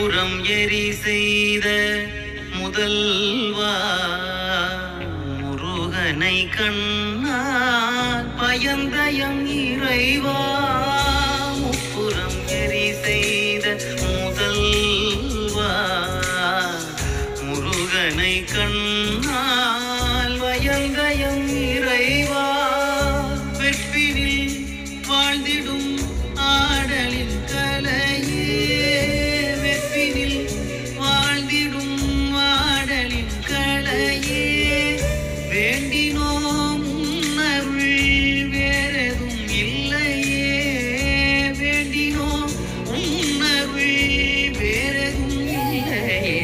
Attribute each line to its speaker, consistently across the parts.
Speaker 1: முப்புறம் எரி செய்த முதல்வா முருகனை கண்ணால் பயந்தயம் இறைவா முப்புறம் எரி செய்த முதல்வா முருகனை கண்ணால் பயந்தயம் இறைவா வெற்றினில் வாழ்ந்திடும் ஆடலின் கலையே வெற்றினில் வாழ்ந்திடும் ஆடலின் கலையே வேண்டினோம் உன்னருள் வேறெதும் இல்லையே வேண்டினோம் உன்னருள் வேறெதும் இல்லையே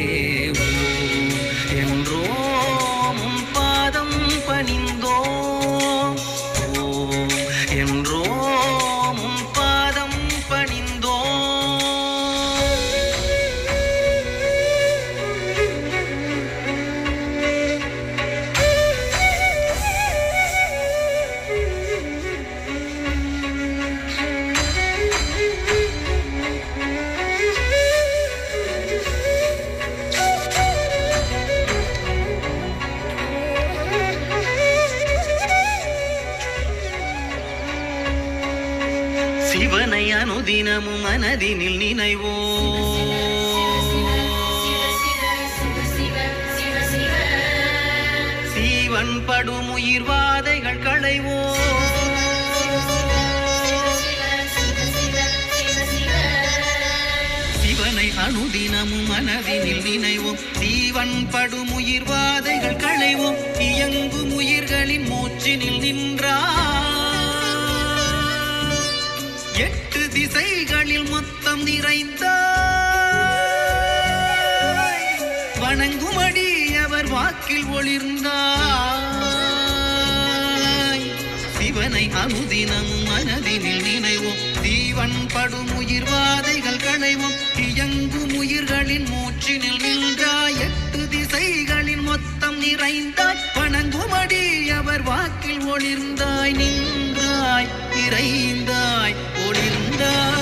Speaker 1: என்றோம் பாதம் பணிந்தோம் என்றோம் பாதம் பணிந்தோம் சிவனை அனுதினமும் மனதினில் நினைவோம் சீவன் படும் உயிர்வாதைகள் களைவோம் சிவனை அனுதினமும் மனதினில் நினைவோம் சீவன் படும் உயிர்வாதைகள் களைவோம் இயங்கும் உயிர்களின் மூச்சினில் நின்றார் எட்டு திசைகளில் மொத்தம் நிறைந்த வணங்குமடி அவர் வாக்கில் ஒளிர்ந்தாய் சிவனை அனுதினம் மனதினில் நினைவோம் தீவன் படும் உயிர்வாதைகள் களைவோம் இயங்கும் உயிர்களின் மூச்சினில் நின்றாய் எட்டு திசைகளின் மொத்தம் நிறைந்தாய் வணங்குமடி அவர் வாக்கில் ஒளிர்ந்தாய் நின்றாய் நிறைந்தாய் ஒளிர்ந்தாய்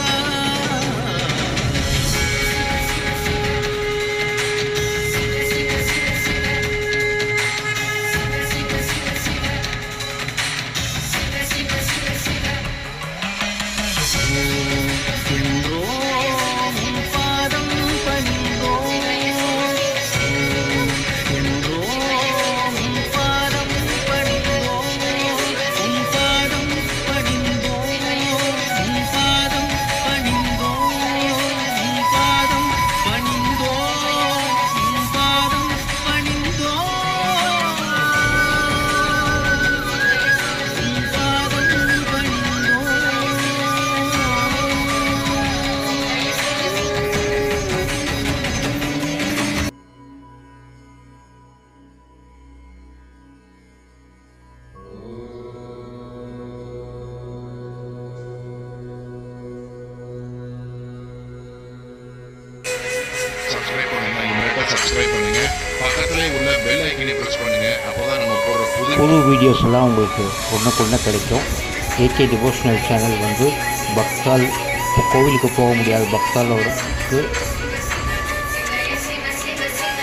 Speaker 2: சப்ஸ்கிரைப் பண்ணுங்க பக்கத்திலே உள்ள பெல் ஐகானை பிரஸ் பண்ணுங்க அப்பதான் நம்ம போடுற
Speaker 3: புது வீடியோஸ் எல்லாம் உங்களுக்கு ஒன்றுக்குள்ளே கிடைக்கும். ஏகே டிவோஷனல் சேனல் வந்து பக்தால் கோவிலுக்கு போக முடியாத பக்தாலோருக்கு